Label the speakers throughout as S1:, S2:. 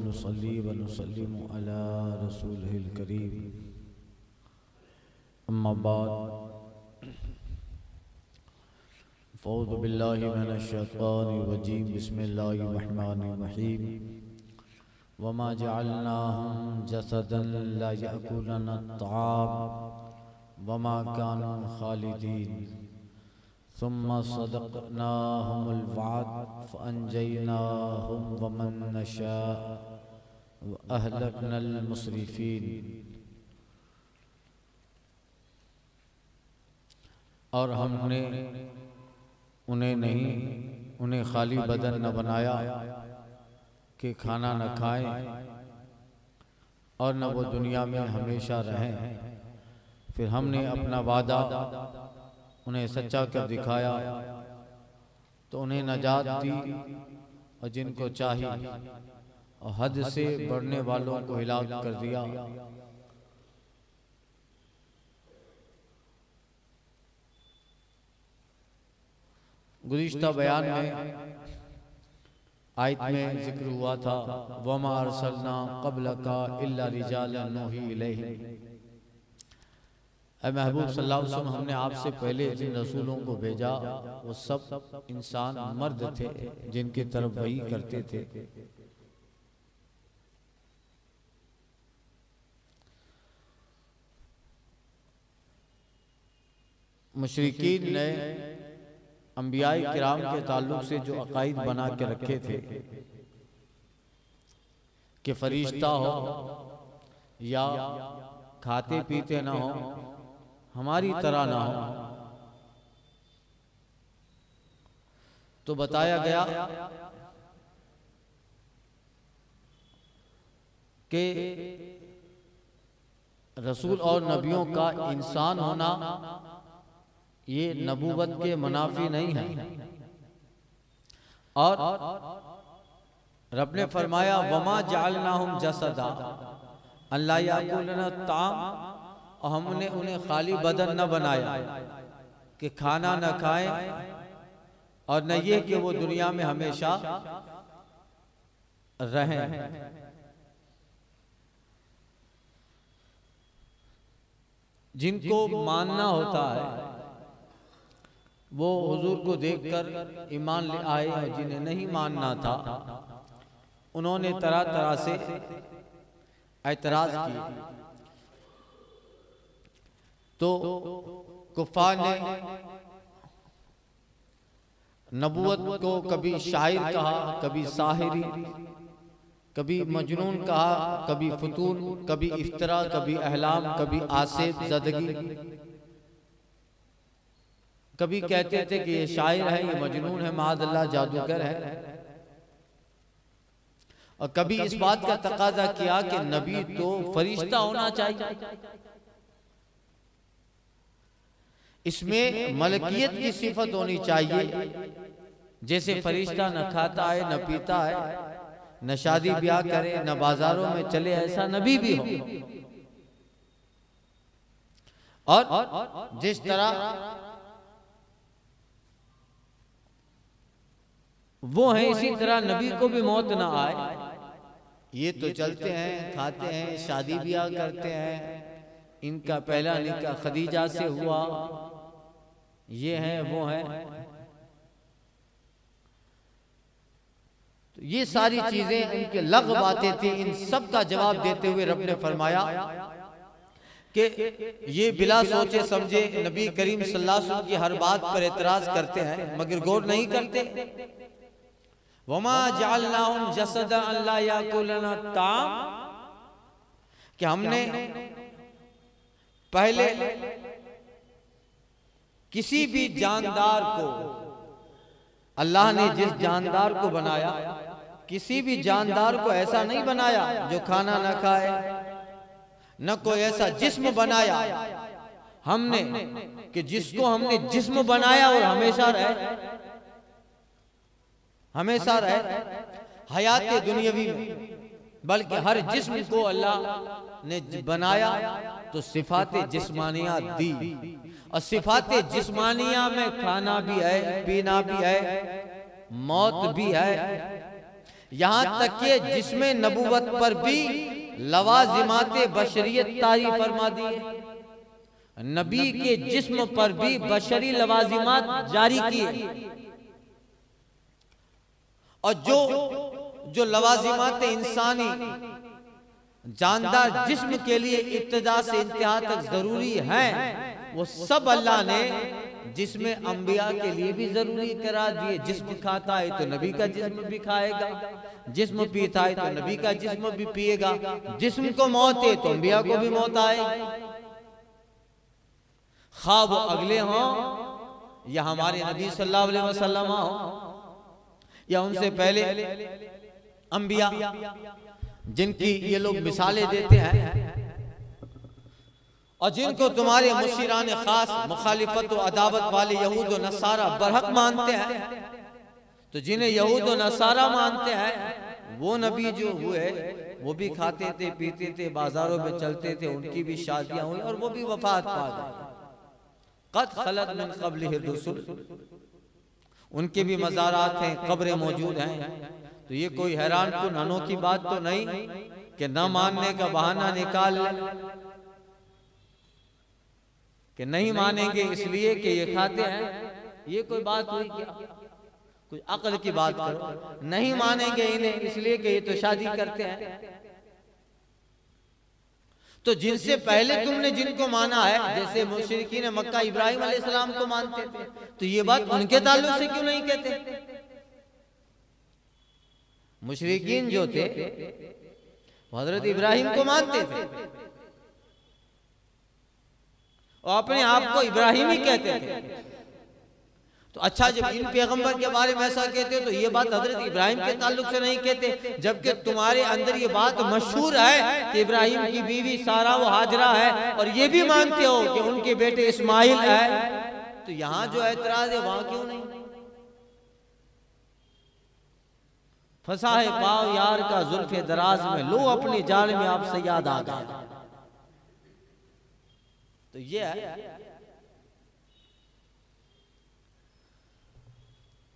S1: नुसल्ली व नुसल्लिमु अला रसूलिहिल करीम। अम्मा बाद फ़ऊज़ु बिल्लाहि मिनश शैतानिर रजीम। बिस्मिल्लाहिर रहमानिर रहीम। वमा जअलनाहुम जसदन ला यअकुलूना अत्ताम वमा कानू खालिदीन सुम्मा सदक़नाहुमुल वअद फ़अंजयनाहुम वमन नशा व अहलकनल मुस्रिफीन। और हमने उन्हें खाली बदन न बनाया कि खाना न खाएं और न वो दुनिया में हमेशा रहें। फिर हमने अपना वादा उन्हें सच्चा कर दिखाया तो उन्हें नजात दी और जिनको चाहिए और हद से बढ़ने वालों को हिलाक कर दिया। गुज़िश्ता बयान में आयत में जिक्र हुआ था वमा अरसलना क़ब्लका इल्ला रिजालन नूही इलैहिम। ऐ महबूब सल्लल्लाहु अलैहि वसल्लम, हमने आपसे पहले जिन रसूलों को भेजा वो सब इंसान मर्द थे जिनकी तरफ वही करते थे। मुशरिकीन ने अंबियाई किराम के ताल्लुक से जो अकायद बना के रखे थे कि फरिश्ता हो या खाते पीते ना हो, हमारी तरह ना हो, तो बताया गया कि रसूल और नबियों का इंसान होना ये नबूवत के मुनाफी नहीं है। और रब ने फरमाया वमा जअलनाहुम जसदा अल्ला याकुलूना ताम, और हमने उन्हें खाली बदन न बनाया कि खाना न खाएं और न ये कि वो दुनिया में हमेशा रहें। जिनको मानना होता है वो हुजूर को देखकर ईमान ले आए, और जिन्हें नहीं मानना था उन्होंने तरह तरह से ऐतराज किए। तो कुफार ने नबूवत को कभी शायर कहा, कभी साहिरी, कभी मजनून कहा, कभी फतून, कभी इफ्तरा, कभी अहलाम, कभी आसिफ ज़दगी। कभी कहते थे कि ये शायर है, ये मजनून है, माअज़ल्लाह जादूगर है। और कभी इस बात का तकाजा किया कि नबी तो फरिश्ता होना चाहिए, इसमें मलकियत की सिफत होनी चाहिए, जैसे फरिश्ता न खाता है, न पीता है, न शादी ब्याह करे, न बाजारों में चले, ऐसा नबी भी हो। और जिस तरह वो है इसी तरह नबी को भी मौत ना आए। ये तो चलते हैं, खाते हैं, शादी ब्याह करते हैं, इनका पहला निकाह खदीजा से हुआ, ये है वो है। तो ये सारी चीजें इनके लग़ बातें थी। इन सब का जवाब देते हुए रब ने फरमाया कि ये बिला सोचे समझे नबी करीम सल्लल्लाहु अलैहि वसल्लम की हर बात पर एतराज करते हैं मगर गौर नहीं करते। वमा जअलनाहुम जसदा अल्ला याकुलूना ताम, कि हमने पहले किसी भी जानदार को, अल्लाह ने जिस जानदार को बनाया, किसी भी जानदार को ऐसा नहीं बनाया जो खाना न खाए, न कोई ऐसा जिस्म बनाया हमने कि जिसको हमने जिस्म बनाया और हमेशा रहे, हमेशा रहे हयात दुनियावी में, बल्कि हर जिस्म को अल्लाह ने बनाया तो सिफाते जिस्मानिया दी। और सिफाते जिस्मानिया में खाना भी है, पीना भी है, मौत भी है। यहां तक कि जिस्म नबूवत पर भी लवाजिमाते बशरियत तारी फरमा दी है। नबी के जिस्म पर भी बशरी लवाजिमात जारी किए, और जो लवाजिमात इंसानी जानदार जिस्म के लिए इब्तिदा से इंतहा तक जरूरी हैं, वो सब अल्लाह ने जिस्म अंबिया के लिए भी जरूरी करार दिए। जिस्म खाता है तो नबी का जिस्म भी खाएगा, जिस्म पीता है तो नबी का जिस्म भी पिएगा। जिस्म को मौत है तो अंबिया को भी मौत आएगी, खा वो अगले हों या हमारे नबी सल्लल्लाहु अलैहि वसल्लम हों या उनसे पहले अंबिया, जिनकी ये लोग मिसालें देते हैं और जिनको तुम्हारे मुशीरान खास मुखालिफत और अदावत वाले यहूद और नसारा बरहक मानते हैं। तो जिन्हें यहूद और नसारा मानते हैं वो नबी जो हुए वो भी खाते थे, पीते थे, बाजारों में चलते थे, उनकी भी शादियां हुई और वो भी वफात पा गए। क़द खलत मिन क़ब्लिहि रुसुल, उनके भी मज़ारात हैं, कब्रें मौजूद हैं। तो ये कोई हैरान कुन अनोखी बात तो नहीं कि न मानने का बहाना निकाल कि नहीं मानेंगे इसलिए कि ये खाते हैं। ये कोई बात हुई क्या? कोई अक्ल की बात करो। नहीं मानेंगे इन्हें इसलिए कि ये तो शादी करते हैं। तो जिनसे पहले तुमने जिनको माना है, जैसे मुशरिकीन मक्का इब्राहिम अलैहिस्सलाम को मानते थे, तो ये बात उनके ताल्लुक से क्यों नहीं कहते? मुशरिकीन जो थे हजरत इब्राहिम को मानते थे और अपने आप को इब्राहिमी कहते थे। तो अच्छा, जब इन पैगंबर के बारे में ऐसा कहते तो ये बात हजरत इब्राहिम के ताल्लुक से नहीं कहते, जबकि तुम्हारे अंदर ये बात मशहूर है कि इब्राहिम की बीवी सारा वो हाजरा है और ये भी मानते हो कि उनके बेटे इस्माइल है। तो यहां जो एतराज है वहां क्यों नहीं? फंसा है पाव यार का जुल्फे दराज में, लो अपने जाल में आप से याद आ गया। तो ये है,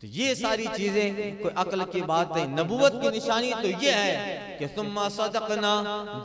S1: तो ये सारी चीजें कोई अक्ल की बात नहीं। नबूवत की निशानी तो ये है कि सुम्मा सदकना,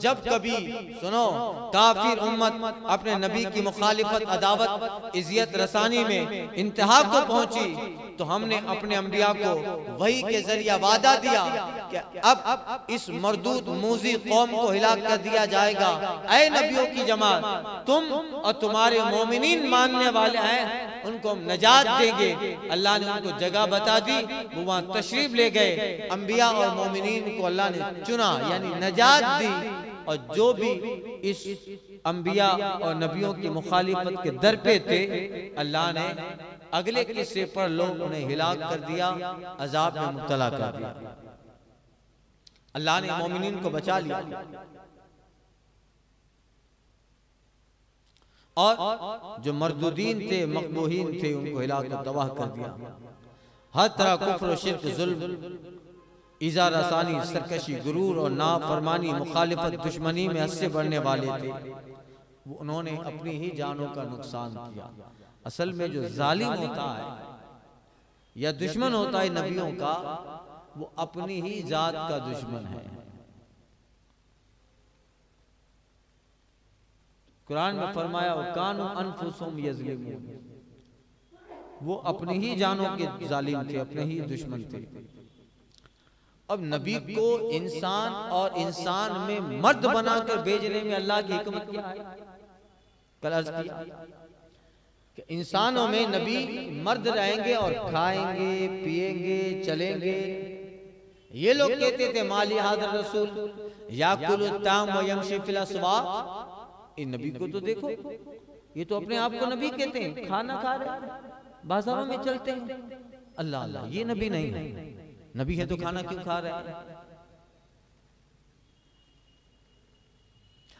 S1: जब कभी सुनो काफिर उम्मत अपने नबी की मुखालिफत, अदावत, इज्जत रसानी में इंतहा को पहुंची तो हमने अपने अंबिया को वही के जरिए वादा दिया कि अब इस मरदूद मूजी कौम को हिलाक कर दिया जाएगा। ऐ नबियों की जमात, तुम और तुम्हारे मोमिनीन मानने वाले हैं, उनको हम नजात देंगे। अल्लाह ने उनको जगह बता दी, वो वहां तशरीफ ले गए। अंबिया और मोमिनीन को अल्लाह ने चुना, यानी नजात दी। और जो भी इस अंबिया और नबियों की मुखालिफत के दर पे थे, अल्लाह ने अगले किस्से पर लोग उन्हें हिलाक कर दिया, अजाब में मुब्तला कर दिया। अल्लाह ने मोमिनीन को बचा लिया और जो मरदूदीन थे, मकबूहीन थे, उनको हिलाक कर तबाह कर दिया। हर तरह कुफ्र, शिर्क, जुल्म, इज़ा रसानी, सरकशी, गुरूर और नाफरमानी, मुखालिफत, दुश्मनी में हद से बढ़ने वाले थे, वो उन्होंने अपनी ही जानों का नुकसान किया। असल में जो जालिम होता है या दुश्मन होता है नबियों का, वो अपनी ही जात का दुश्मन है। कुरान में फरमाया कानू अनफुसुहुम यज़लिमून, वो अपनी ही जानों के जालिम थे, अपने ही दुश्मन थे। अब नबी को इंसान और इंसान में मर्द बनाकर भेजने में अल्लाह की हिकमत क्या है? कल अर्ज किया कि इंसानों में नबी मर्द रहेंगे और खाएंगे, पिएंगे, चलेंगे। ये लोग कहते थे माली हाज़िर रसूल याकुलु ताम व यमशी फिल अस्वाक़। इन नबी को तो देखो, ये तो अपने आप को नबी कहते हैं, खाना खा रहे हैं, बाजारों में चलते हैं। अल्लाह अल्लाह, ये नबी नहीं है। नबी है तो खाना क्यों खा रहे हैं?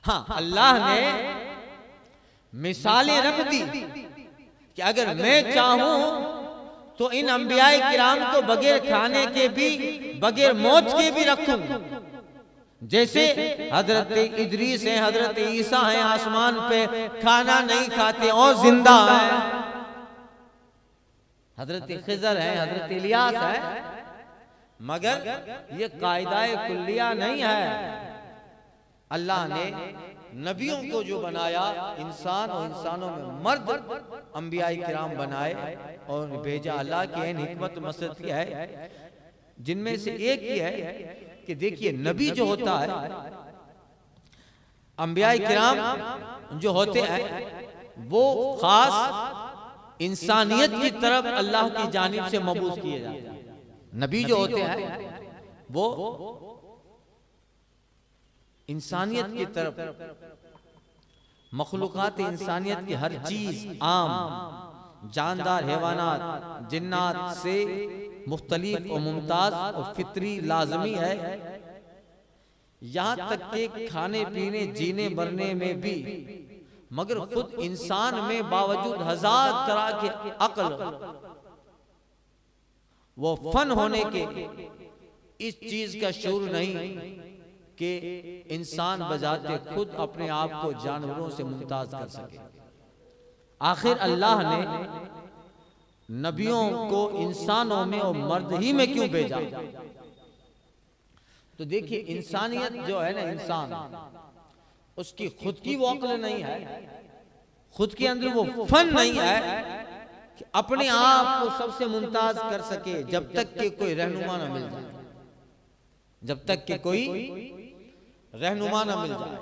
S1: हाँ, अल्लाह ने मिसालें रख दी कि अगर मैं चाहूं तो इन अंबियाए किराम को बगैर खाने के भी, बगैर मौत के भी रखूं। जैसे हजरत इदरीस हैं, हजरत ईसा हैं, आसमान पे खाना नहीं खाते और जिंदा हैं। हजरत खिजर हैं, हजरत इलियास हैं, मगर ये कायदाए कुल्लिया नहीं है। अल्लाह ने नबियों को जो बनाया इंसान और इंसानों में मर्द अंबिया किराम बनाए और भेजा। अल्लाह की एन हिकमत मसरत की है, जिनमें से एक ही है कि देखिए नबी जो होता है, अंबिया किराम जो होते हैं वो खास इंसानियत की तरफ अल्लाह की जानिब से मबूस किए जाते हैं। नबी जो होते हैं वो इंसानियत की तरफ मखलूकात इंसानियत की हर चीज, आम जानदार हैवानात जिन्नात से मुख्तलिफ और मुमताज और फितरी लाजमी है। यहाँ तक के खाने पीने जीने मरने में भी, मगर खुद इंसान में बावजूद हजार तरह के अक्ल वो फन होने के इस चीज का शऊर नहीं कि इंसान बजाते खुद अपने आप को जानवरों से मुमताज कर सके। आखिर अल्लाह ने नबियों को इंसानों में और मर्द ही में क्यों भेजा? तो देखिए इंसानियत जो है ना, इंसान उसकी खुद की वो अक्ल नहीं है, खुद के अंदर वो फन नहीं है कि अपने आप को सबसे मुमताज कर सके, जब तक कि कोई रहनुमा ना मिल जाए, जब तक कि कोई रहनुमा ना मिल जाए।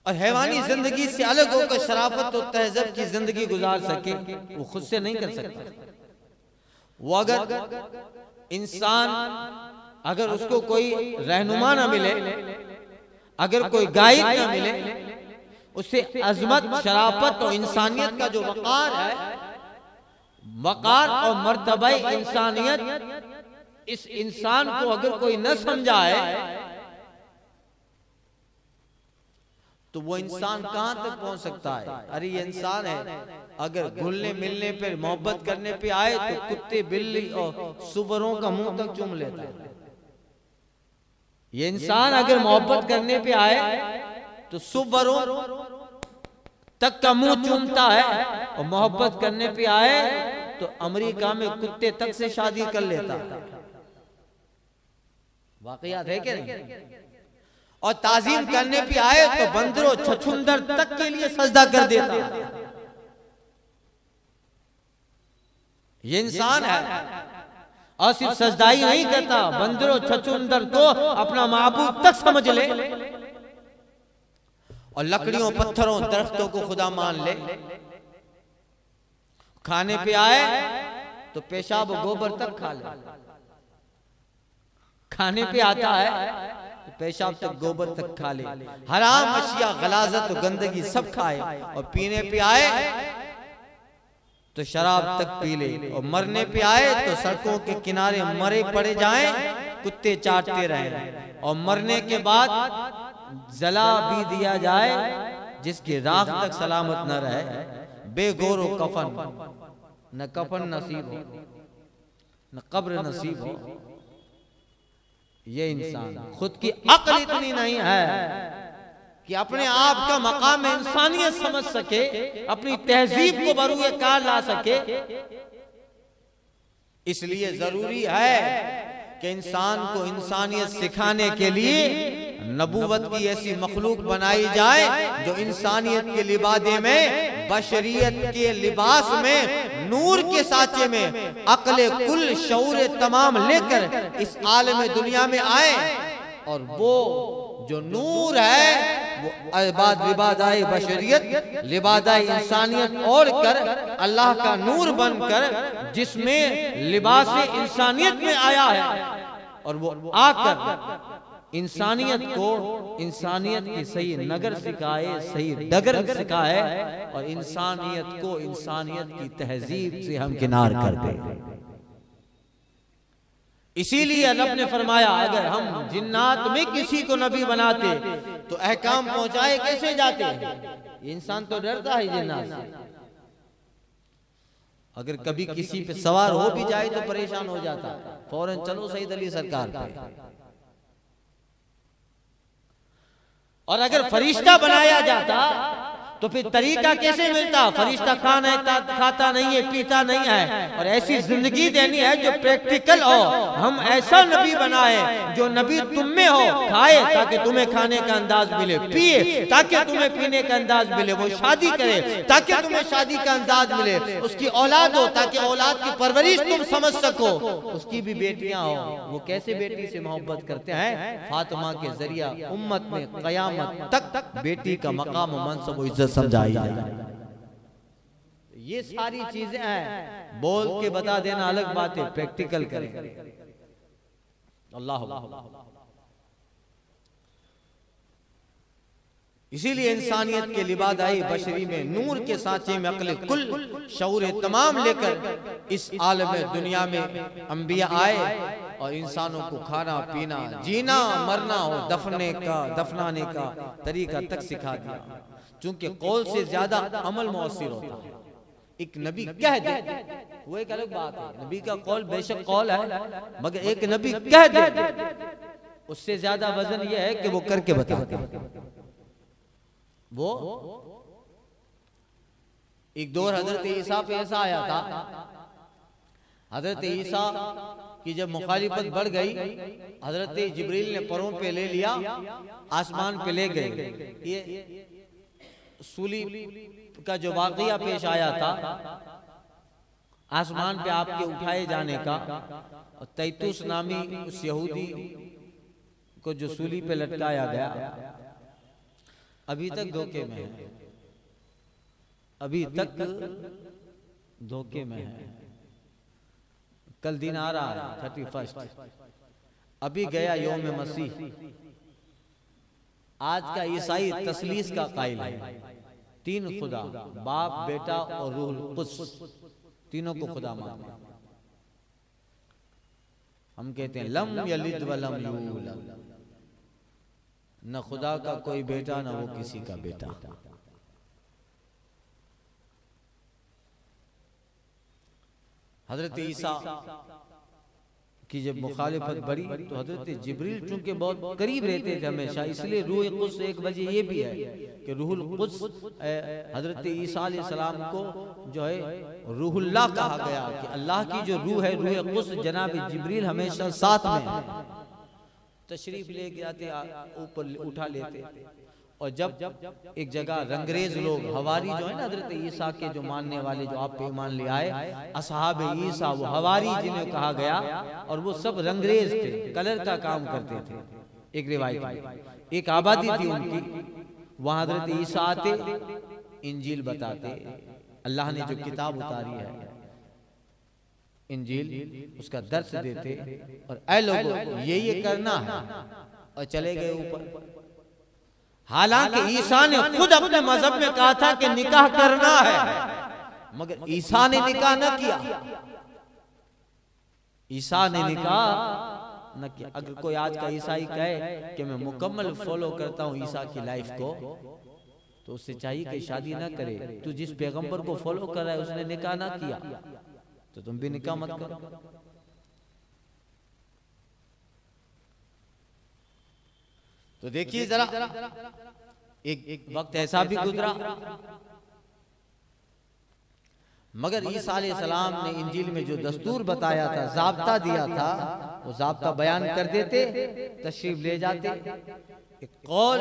S1: और हैवानी जिंदगी से अलग होकर शराफत और तहज़्ज़ुब की जिंदगी गुजार सके, वो खुद से नहीं कर सकता। वो अगर इंसान, अगर उसको कोई रहनुमा ना मिले, अगर कोई गाइड ना मिले, उसे अजमत, शराफत और इंसानियत का जो वक़ार है, वक़ार और मर्तबा इंसानियत, इस इंसान को अगर कोई न समझाए तो वो इंसान कहां तक पहुंच सकता है? अरे ये इंसान है, अगर घुलने मिलने पे, मोहब्बत करने पे आए तो कुत्ते, बिल्ली और सुवरों का मुंह तक चूम लेता है। ये इंसान अगर मोहब्बत करने पे आए तो सुवरों तक का मुंह चूमता है, और मोहब्बत करने पे आए तो अमेरिका में कुत्ते तक से शादी कर लेता है। वाकयात है कि नहीं? और ताजीम करने पे आए तो बंदरों, छछुंदर तक के लिए सजदा कर देता है। ये इंसान है, और सिर्फ सजदाई नहीं करता, बंदरों छछुंदर को अपना माबूद तक समझ ले, और लकड़ियों, पत्थरों, दरख्तों को खुदा मान ले। खाने पे आए तो पेशाब और गोबर तक खा ले। खाने पे आता है तो पेशाब तक, गोबर तक खा ले। हराम अशिया, गलाजत और गंदगी सब खाए, और पीने पे आए तो शराब तक पी ले, और मरने पे आए तो सड़कों के किनारे मरे पड़े जाएं, कुत्ते चाटते रहें, और मरने के बाद जला भी दिया जाए, जिसकी राख तक सलामत न रहे। बेगोरो कफन, न कफन नसीब हो, न कब्र नसीब हो। ये इंसान खुद की अक्ल इतनी नहीं है कि अपने आप का मकाम इंसानियत समझ सके, अपनी तहजीब को बरूए कार ला सके। इसलिए जरूरी है कि इंसान को इंसानियत सिखाने के लिए नबूवत की ऐसी मखलूक बनाई जाए जो इंसानियत के लिबादे में, बशरियत के लिबास में, नूर के साचे में अक्ले कुल, शऊर तमाम लेकर इस आलम दुनिया में आए। और वो जो नूर है वो लिबादाए बशरियत, लिबादाए इंसानियत ओढ़ कर अल्लाह का नूर बनकर, जिसमें लिबास इंसानियत में आया है, और वो आकर इंसानियत को, इंसानियत की सही नगर सिखाए, सही डगर सिखाए, और इंसानियत को इंसानियत की तहजीब से हम किनार कर दे। इसीलिए रब ने फरमाया, अगर हम जिन्नात में किसी को नबी बनाते तो अहकाम पहुंचाए कैसे जाते? इंसान तो डरता है जिन्नात से, अगर कभी किसी पे सवार हो भी जाए तो परेशान हो जाता, फौरन चलो सईद अली सरकार पे। और अगर फरिश्ता बनाया जाता
S2: तो फिर तरीका कैसे मिलता? फरिश्ता खाता नहीं है, पीता नहीं है, और ऐसी जिंदगी देनी है जो प्रैक्टिकल हो। हम ऐसा नबी बनाए जो नबी तुम में हो, खाए ताकि तुम्हें खाने का अंदाज मिले, पिए ताकि तुम्हें पीने का अंदाज मिले, वो शादी करे ताकि तुम्हें शादी का अंदाज मिले, उसकी औलाद हो ताकि औलाद की परवरिश तुम समझ सको, उसकी भी बेटियां हो। वो कैसे बेटी से मोहब्बत करते हैं? फातिमा के जरिया उम्मत में कयामत तक बेटी का मकाम मनसब व इज्जत समझाई जाए। ये सारी चीजें हैं, बोल के बता देना अलग बात है, प्रैक्टिकल करें। अल्लाह। इसीलिए इंसानियत के लिबादाई बशरी में नूर के सांचे में अक्ल कुल शऊर तमाम लेकर इस आलम दुनिया में अंबिया आए और इंसानों को खाना पीना, जीना मरना हो, दफनाने का तरीका तक सिखा दिया। चूंकि कौल से ज्यादा अमल मौसिर होता है। एक नबी कह दे वो एक अलग बात है, नबी का कौल बेशक कौल है, मगर एक नबी कह दे उससे ज्यादा वजन यह है कि वो करके बता दे। वो एक दौर हजरत ईसा पे ऐसा आया था, हजरत ईसा की जब मुखालिफत बढ़ गई, हजरत जिब्रील ने परों पे ले लिया, आसमान पे ले गए। ये सूली का जो वाकया पेश आया था, आसमान पे आपके उठाए जाने का, और तैतूस नामी उस यहूदी को जो सूली पे लटकाया गया, अभी तक धोखे में है, अभी तक धोखे में है। कल दिन आ रहा है 31, अभी गया यौम मसीह। आज का ईसाई तस्लीस का कायल है, तीन खुदा, बाप, बेटा और रूहुल कुद्स, तीनों को खुदा मानते। हम कहते हैं लम यलिद वलम यूलद, न खुदा का कोई बेटा न वो किसी का बेटा। हजरत ईसा की जब मुखालिफत बढ़ी तो हजरत जिब्रील चूंकि बहुत करीब रहते थे हमेशा, इसलिए रूह कुद्स, एक वजह ये भी है कि रूहुल कुद्स हजरत ईसा अलैहिस्सलाम को जो है रूहुल्लाह कहा गया, कि अल्लाह की जो रूह है, रूह कुद्स, जनाब जिब्रील हमेशा साथ में तशरीफ लेके आते, ऊपर उठा लेते। और जब एक जगह रंगरेज लोग, हवारी जो है ना हजरत ईसा के जो मानने वाले, जो आप पे ईमान ले आए, असहाब ईसा, वो हवारी जिन्हें कहा गया, और वो सब रंगरेज थे, कलर का काम करते थे। एक रिवायत में एक आबादी थी उनकी, वहां हजरत ईसा आते, इंजील बताते, अल्लाह ने जो किताब उतारी है इंजील, उसका दर्स देते, और ऐ लोगों ये करना है, और चले गए ऊपर। हालांकि ईसा ने खुद अपने मजहब में कहा था कि निकाह करना है, मगर ईसा ने निकाह न किया, ईसा ने निकाह न किया। अगर कोई आज का ईसाई कहे कि मैं मुकम्मल फॉलो करता हूं ईसा की लाइफ को, तो उससे चाहिए कि शादी ना करे। तू जिस पैगंबर को फॉलो कर रहा है उसने निकाह ना किया, तो तुम भी निकाह मत करो। तो देखिए जरा, एक वक्त ऐसा भी गुजरा, मगर ईसा अलैहिस्सलाम ने इंजील में जो दस्तूर बताया था, ज़ाब्ता दिया था, वो ज़ाब्ता बयान कर देते, तशरीफ ले जाते। एक कौल,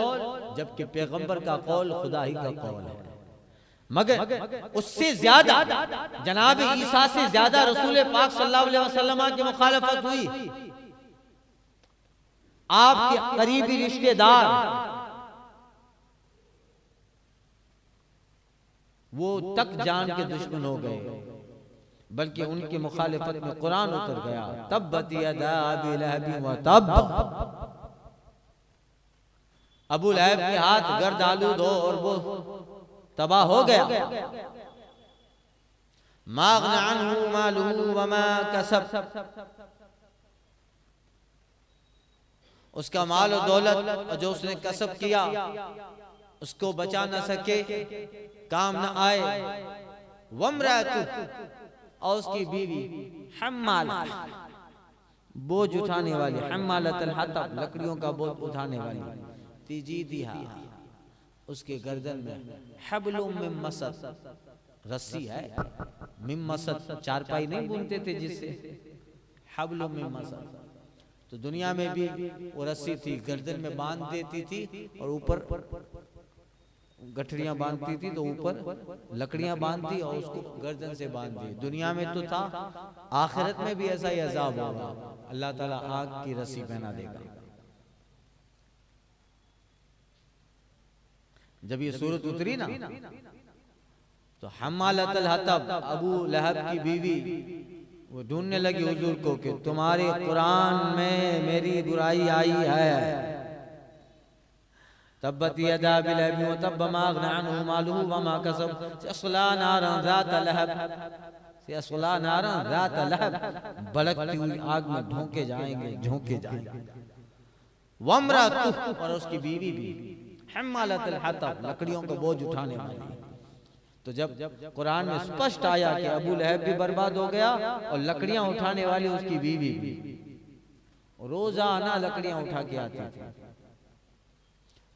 S2: जबकि पैगंबर का कौल खुदा ही का कौल है, मगर उससे ज्यादा जनाब ईसा से ज्यादा रसूल पाक सल्लल्लाहु अलैहि वसल्लम की मुखालफत हुई। आपके करीबी रिश्तेदार वो तक जान के दुश्मन हो गए, बल्कि उनकी मुखालिफत में कुरान उतर गया, तब्बत यदा अबी लहब व तब, अबू लहब के हाथ गर्द आलूद हो और वो तबाह हो गया। मा अग़ना अन्हु मालुहु व मा कसब, उसका माल और दौलत जो उसने कसब किया उसको बचा न सके, काम न आए। वम्रातु, और उसकी बीवी हम्माला, बोझ उठाने वाली, हम्मालतल हतब, लकड़ियों का बोझ उठाने वाली, तीजी दिहा, उसके गर्दन में हब्लुम मिन मसद, रस्सी है, मिन मसद, चारपाई नहीं बुनते थे जिससे, हब्लुम मिन मसद। तो दुनिया में भी वो रस्सी थी, गर्दन में बांध देती थी और ऊपर गठरियां बांधती थी, तो ऊपर लकड़ियां बांधती और उसको गर्दन से बांध दी। दुनिया में तो था, आखिरत में भी ऐसा ही अजाब होगा, अल्लाह ताला आग की रस्सी पहना देगा। जब ये सूरत उतरी ना, तो हम्मालतल हतब, अबू लहब की बीवी, वो ढूंढने लगी हुजूर को कि तुम्हारे कुरान में मेरी बुराई आई है। तब्बत यदा अबी लहब व तब्ब मा अग़ना अन्हु मालुहु व मा कसब, सयस्ला नारन ज़ात लहब, सयस्ला नारन ज़ात लहब, भड़कती हुई आग में झोंके जाएंगे, झोंके जाएंगे। वम्रअतुहु, और उसकी बीवी भी हम्मालतल हतब, लकड़ियों का बोझ उठाने वाली। तो जब कुरान में स्पष्ट आया कि अबू लहब भी बर्बाद हो गया और लकड़ियां उठाने वाली उसकी बीवी भी, रोजाना लकड़ियां उठा के आती थी,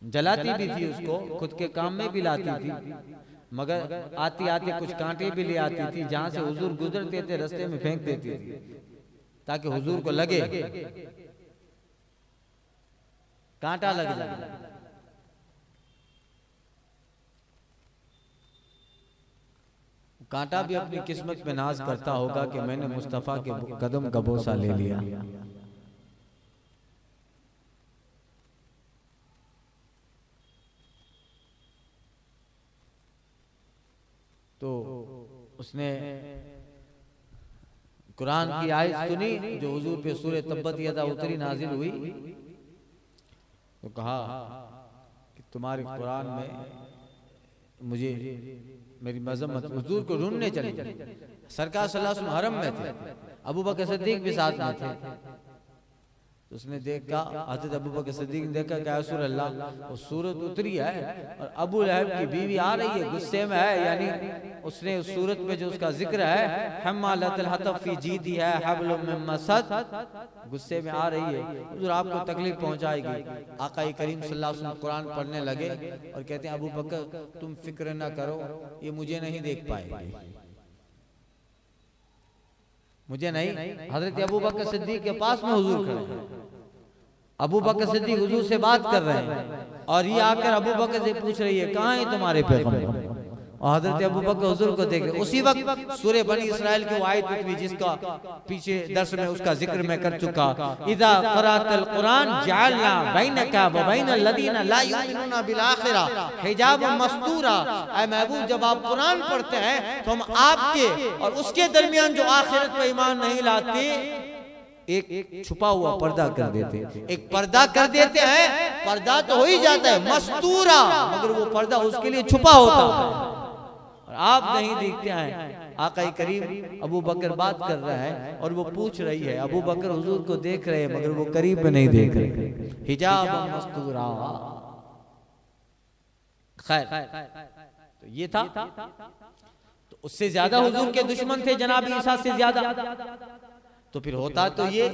S2: जलाती भी थी उसको, खुद के काम में भी लाती थी, मगर आती आती कुछ कांटे भी ले आती थी, जहां से हुजूर गुजरते थे रास्ते में फेंक देती थी, ताकि हुजूर को लगे कांटा लग जाए। कांटा भी अपनी किस्मत में नाज करता होगा कि मैंने मुस्तफा के कदम का बोसा ले लिया। तो उसने कुरान की आयत सुनी जो हुजूर पे सूरह तब्बत यदा उतरी नाजिल हुई, तो कहा कि तुम्हारे कुरान में मुझे मेरी मजम्मत, हुजूर को ढूंढने चले। सरकार सल्लल्लाहु अलैहि वसल्लम हरम में थे, अबू बकर सिद्दीक भी साथ में थे। तो उसने देखा, हज़रत अबू बकर सिद्दीक ने देखा कि या रसूल अल्लाह, वो सूरत उतरी है और अबू लहब की बीवी आ रही है, गुस्से में है, यानी उसने उस सूरत में जो उसका जिक्र है, हम्मालतल हतब फी जीदी है हब्लुम मिन मसद, गुस्से में आ रही है, हुजूर आपको तकलीफ पहुंचाएगी। आका करीम सल्लल्लाहु अलैहि वसल्लम कुरान पढ़ने लगे और कहते हैं अबू बकर तुम फिक्र ना करो, ये मुझे नहीं देख पाएगी, मुझे नहीं। हजरत अबू बकर सिद्दीक के पास में हुजूर खड़े हैं, अबू बकर सिद्दीक हुजूर से बात कर रहे हैं और ये आकर अबू बकर से पूछ रही है कहाँ है तुम्हारे पैगंबर, और हजरत अबू बकर हुजूर को देखे। उसी वक्त सूरह बनी इस्राइल की आयत उतरी जिसका पीछे दर्स में उसका जिक्र मैं कर चुका, इज़ा क़राअतल कुरान जअलना बैनका व बैनल लदीना ला युमिनूना बिल आखिरा हिजाबन मस्तूरा। ऐ महबूब जब आप कुरान पढ़ते हैं तो हम आपके और उसके दरमियान जो आखिरत पर ईमान नहीं लाते एक छुपा हुआ पर्दा कर देते, एक पर्दा कर देते हैं। पर्दा तो हो ही जाता है मस्तूरा, मगर वो पर्दा उसके लिए छुपा होता है और आप नहीं देखते हैं। आका करीम अबू बकर बात कर रहा है और वो पूछ रही है, अबू बकर हुजूर को देख रहे हैं मगर वो करीब में नहीं देख रहे, हिजाब मस्तूरा। खैर तो ये था, तो उससे ज्यादा हुजूर के दुश्मन थे जनाब ईसा से ज्यादा। तो फिर होता तो ये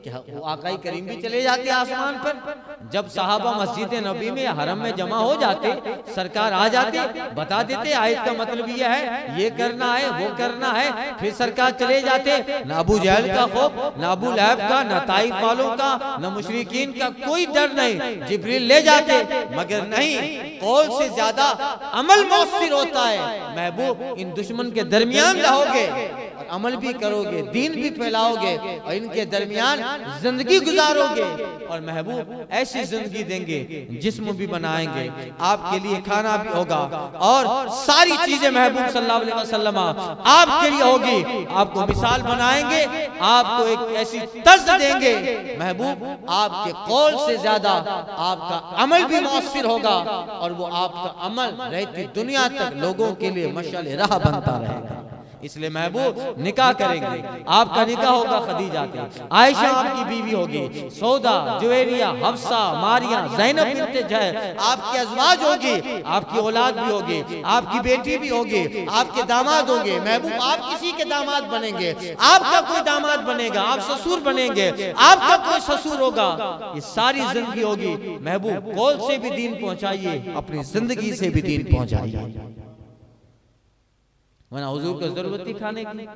S2: कि वो आका करीम भी चले जाते आसमान पर। जब सहाबा मस्जिद नबी में हरम में जमा हो जाते, सरकार आ जाते, बता देते आयत का मतलब ये है, ये करना है, वो करना है, फिर सरकार चले जाते। न अबू जहल का खौफ, न अबू लहब का, न ताइफ वालों का, न मुशरिकीन का कोई डर नहीं, जिब्रील ले जाते। मगर नहीं, कौल से ज्यादा अमल मौसर होता है। महबूब इन दुश्मन के दरमियान रहोगे और अमल भी करोगे, दीन भी फैलाओगे और इनके दरमियान जिंदगी गुजारोगे और महबूब ऐसी जिंदगी देंगे, जिस्म भी बनाएंगे, आपके लिए खाना भी होगा और सारी चीजें महबूब सल्लल्लाहु अलैहि वसल्लम आपके लिए होगी। आपको मिसाल बनाएंगे, आपको एक ऐसी तर्ज देंगे महबूब, आपके कौल से ज्यादा आपका अमल भी मौसर होगा और वो आपका अमल रहती दुनिया तक लोगों के लिए मशाल राह बनता रहेगा। इसलिए महबूब निकाह करेंगे, आपका निकाह होगा खदीजा से, आयशा आपकी बीवी होगी, सौदा, जुवेरिया, हफ्सा, मारिया, ज़ैनब बिन्ते जहश आपकी अज़वाज होगी, आपकी औलाद भी होगी, आपकी बेटी भी होगी, आपके दामाद होंगे। महबूब आप किसी के दामाद बनेंगे, आपका कोई दामाद बनेगा, आप ससुर बनेंगे, आपका कोई ससुर होगा, ये सारी जिंदगी होगी। महबूब कौल से भी दीन पहुंचाइए, अपनी जिंदगी से भी दीन पहुंचाइए, वरना हुजूर को जरूरत थी खाने की।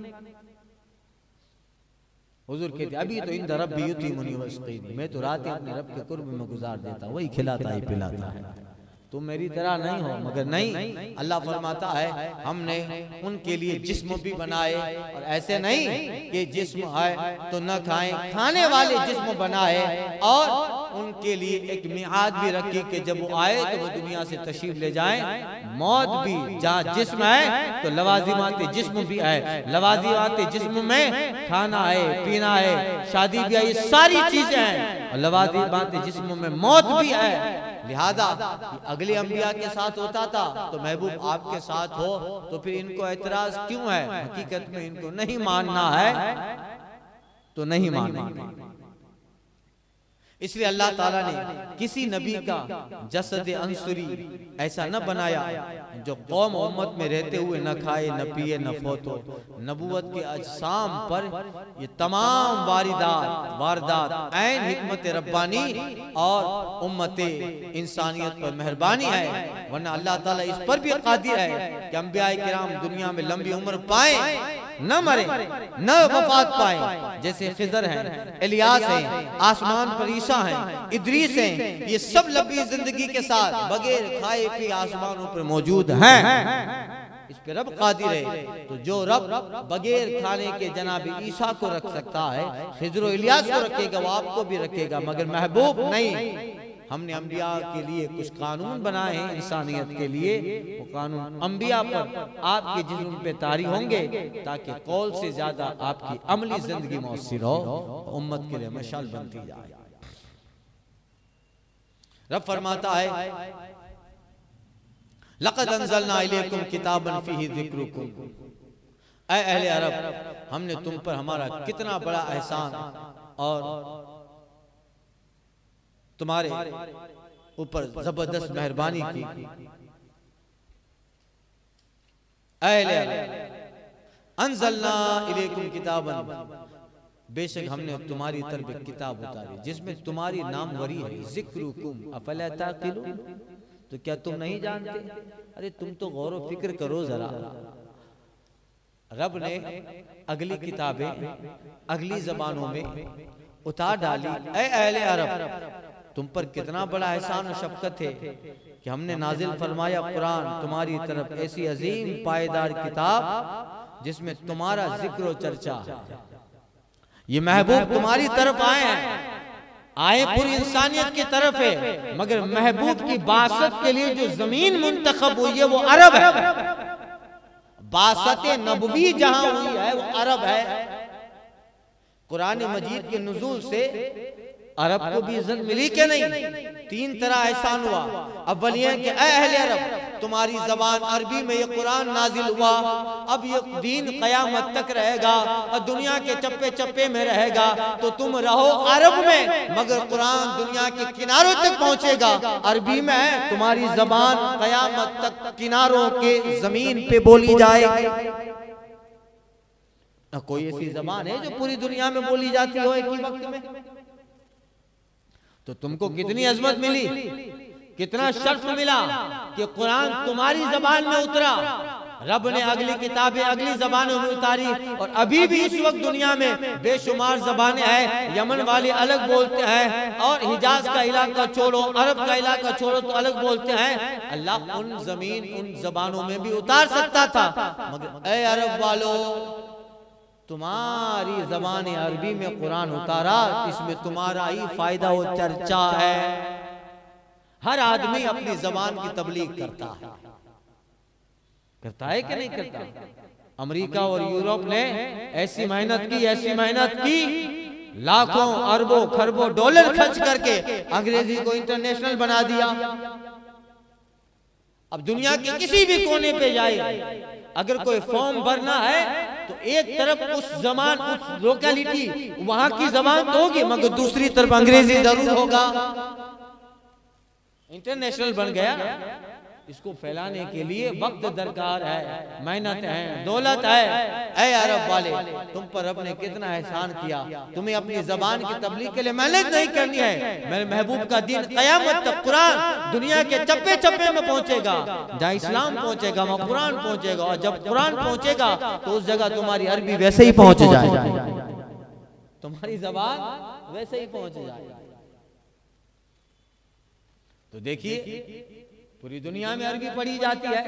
S2: हुजूर कहते अभी तो इन रब भी युती मुनी वस्कीन, मैं तो रात अपने रब के कुर्ब में गुजार देता, वही खिलाता ही पिलाता है, तुम मेरी तरह नहीं हो। मगर नहीं, अल्लाह फरमाता है हमने उनके लिए जिस्म भी बनाए, और ऐसे नहीं कि जिस्म है तो न खाएं, खाने वाले जिस्म बनाए, और उनके लिए एक मियाद भी रखी कि जब वो आए तो वो दुनिया से तशरीफ ले जाएं। मौत भी जहाँ जिस्म है तो लवाजिमात जिस्म भी है, लवाजिमात जिस्म में खाना है, पीना है, शादी भी है, ये सारी चीजें हैं, और लवाजिमात जिस्म में मौत भी है। लिहाजा अगले अंबिया के साथ होता था तो महबूब आपके साथ हो, तो फिर इनको एतराज क्यों है? हकीकत में इनको नहीं मानना है तो नहीं मानेंगे। इसलिए अल्लाह ताला ने किसी नबी का जसद अंसुरी ऐसा न बनाया जो कौम उम्मत में रहते हुए न खाए, न पिए, न फोत हो। नबूवत के अजसाम पर ये तमाम वारदात ऐन हिकमत रब्बानी और उम्मत इंसानियत पर मेहरबानी है, वरना अल्लाह ताला इस पर भी कादिर है कि अंबिया किराम दुनिया में लंबी उम्र पाए, न मरे, न वफात पाए। जैसे खिजर हैं, इलियास हैं, आसमान पर ईसा हैं, इदरीस हैं, ये सब लंबी जिंदगी के साथ बगैर खाए पिए आसमानों पर मौजूद हैं। इस पे रब कादिर है, तो जो रब बगैर खाने के जनाब ईसा को रख सकता है, खिजर इलियास को रखेगा, वो आपको भी रखेगा, मगर महबूब नहीं। हमने अंबिया के लिए कुछ कानून बनाए हैं इंसानियत के लिए, वो कानून अंबिया पर आपके जिस्म पे तारी होंगे, ताकि कौल से ज्यादा आपकी अमली जिंदगी मौसर हो, उम्मत के लिए मशाल बनती जाए। रब फरमाता है लक़द अंज़लना इलैकुम किताबन फ़ीही ज़िक्रुकुम, ऐ अहले अरब हमने तुम पर हमारा कितना बड़ा एहसान और तुम्हारे ऊपर जबरदस्त मेहरबानी की। अंज़लना इलैकुम किताबन, बेशक हमने तुम्हारी तरफ एक किताब उतारी जिसमें तुम्हारी नामवरी है, ज़िक्रुकुम अफ़ला ताक़िलून, तो क्या तुम नहीं जानते? अरे तुम तो गौर व फिक्र करो जरा। रब ने अगली किताबें अगली जबानों में उतार डाली। ऐ अहले अरब तुम पर कितना बड़ा एहसान और शफकत है कि हमने नाजिल फरमाया कुरान तुम्हारी तरफ ऐसी अजीम पायदार किताब जिसमें तुम्हारा जिक्र और चर्चा। ये महबूब तुम्हारी तरफ आए हैं, आए पूरी इंसानियत की तरफ है, मगर महबूब की बासत के लिए जो जमीन मुंतखब हुई है वो अरब है। बासत नबवी जहां हुई है वो अरब है। कुरान मजीद के नुज़ूल से अरब को भी इज्जत मिली कि नहीं? तीन तरह एहसान हुआ। अव्वल ये कि ऐ अहले अरब तुम्हारी जबान अरबी में ये कुरान नाजिल हुआ, अब ये दीन क़यामत तक रहेगा और दुनिया के चप्पे चप्पे में रहेगा, तो तुम रहो अरब में, मगर कुरान दुनिया के किनारों तक पहुंचेगा। अरबी में है, तुम्हारी जबान क़यामत तक किनारों के जमीन पे बोली जाए। न कोई ऐसी जबान है जो पूरी दुनिया में बोली जाती हो एक ही वक्त में। तो तुमको कितनी अजमत मिली, कितना शर्फ मिला कि कुरान तुम्हारी जबान में उतरा। रब ने अगली किताबें अगली जबानों में उतारी, और अभी भी इस वक्त दुनिया में बेशुमार जबानें हैं। यमन वाले अलग बोलते हैं, और हिजाज का इलाका छोड़ो, अरब का इलाका छोड़ो तो अलग बोलते हैं। अल्लाह उन जमीन उन जबानों में भी उतार सकता था, मगर ऐ अरब वालों तुम्हारी जबान अरबी में कुरान उतारा, इसमें तुम्हारा ही फायदा और चर्चा है। हर आदमी अपनी जबान की तबलीग करता है कि नहीं करता? अमेरिका और यूरोप ने ऐसी मेहनत की, लाखों अरबों खरबों डॉलर खर्च करके अंग्रेजी को इंटरनेशनल बना दिया। अब दुनिया के किसी भी कोने पे जाए अगर कोई फॉर्म भरना है तो एक तरफ उस जबान, उस लोकेलिटी वहां की जबान तो होगी, मगर दूसरी तरफ अंग्रेजी जरूर होगा। इंटरनेशनल बन गया। इसको फैलाने के लिए वक्त दरकार है, मेहनत है, दौलत है। ऐ अरब वाले, तुम पर रब ने कितना एहसान किया। तुम्हें अपनी जबान की तबलीग के लिए मेहनत नहीं करनी है। मेरे महबूब का दिन कयामत तक कुरान दुनिया के चप्पे चप्पे में पहुंचेगा। जहाँ इस्लाम पहुंचेगा वहाँ कुरान पहुंचेगा, और जब कुरान पहुंचेगा तो उस जगह तुम्हारी अरबी वैसे ही पहुंच जाएगा, तुम्हारी जबान वैसे ही पहुंच जाएगा। तो देखिए पूरी दुनिया में अरबी पढ़ी जाती है।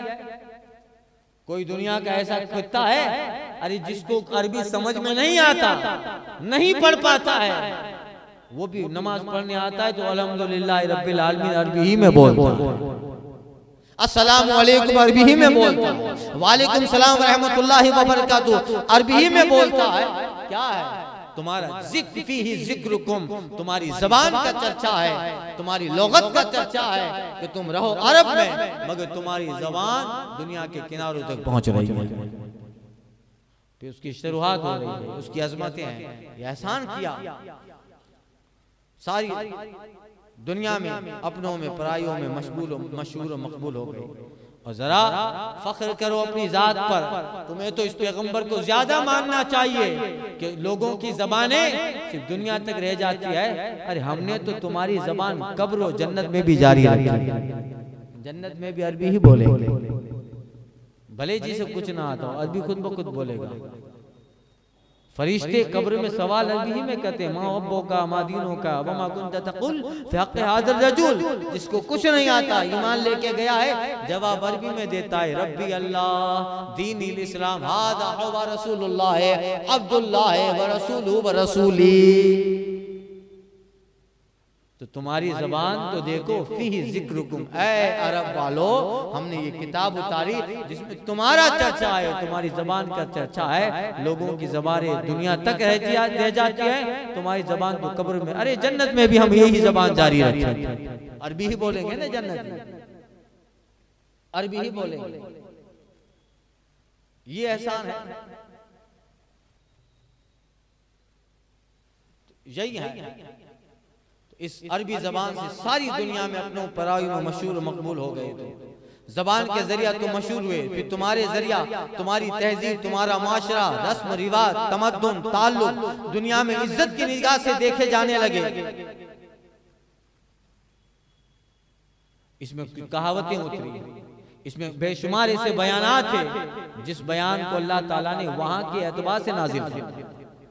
S2: कोई दुनिया का ऐसा कुत्ता है अरे जिसको अरबी समझ में नहीं आता, नहीं पढ़ पाता है, वो भी नमाज पढ़ने आता है तो अल्हम्दुलिल्लाह रब्बिल आलमीन अरबी ही में बोलता है, अस्सलामु अलैकुम अरबी ही में बोलता है, वालेकुम सलाम व रहमतुल्लाहि व बरकातुहू अरबी ही में बोलता है। क्या है तुम्हारा जिक्र फीही जिक्रुकुम, तुम्हारी जबान का चर्चा है, तुम्हारी लुगत का चर्चा है कि तुम रहो अरब में, मगर तुम्हारी जबान दुनिया के किनारों तक पहुंच रही है। फिर उसकी शुरुआत हो रही है, उसकी अजमतें हैं, ये एहसान किया। सारी दुनिया में अपनों में पराइयों में मशहूर और मकबूल हो गई। और जरा फख्र करो अपनी जात पर। तुम्हें तो इस पैगंबर को ज्यादा मानना चाहिए कि लोगों की जबानें सिर्फ दुनिया तक रह जाती है। अरे हमने तो तुम्हारी जबान कब्र और जन्नत में भी जारी रखी, जन्नत में भी अरबी ही बोलेंगे, भले जी से कुछ ना आता हो, अरबी खुद ब खुद बोलेगा। फरिश्ते कब्र में सवाल अरबी ही में कहते हैं, माँ अब्बो का मादीनों का वमा कुंत तकुल फी हक़्क़ि हाज़िर रजुल। जिसको कुछ नहीं आता, ईमान लेके गया है, जवाब अरबी में देता है रब्बी अल्लाह दीनिल इस्लाम हाज़ा हुवा रसूलुल्लाह अब्दुल्लाह व रसूलुहु व रसूली। तो तुम्हारी जबान तो देखो फीही जिक्रुकुम, ऐ अरब वालो हमने ये किताब उतारी जिसमें तुम्हारा चर्चा है, तुम्हारी जबान का चर्चा है। लोगों की जबानें दुनिया तक रह जाती है, तुम्हारी जबान तो कब्र में। अरे जन्नत में भी हम यही जबान जारी रखें, अरबी ही बोलेंगे ना, जन्नत में अरबी ही बोलेंगे। ये एहसान है, यही है। इस अरबी जबान से सारी दुनिया में अपनों परायों में मशहूर मकबूल हो गए। तो जबान के जरिया तुम मशहूर हुए, फिर तुम्हारे जरिया तुम्हारी तहजीब, तुम्हारा माशरा, रस्म रिवाज, तमद्दुन, ताल्लुक दुनिया में इज्जत की निगाह से देखे जाने लगे। इसमें कहावतें उतरी, इसमें बेशुमार ऐसे बयानात थे जिस बयान को अल्लाह ताला ने वहां के एतबार से नाजिल किया।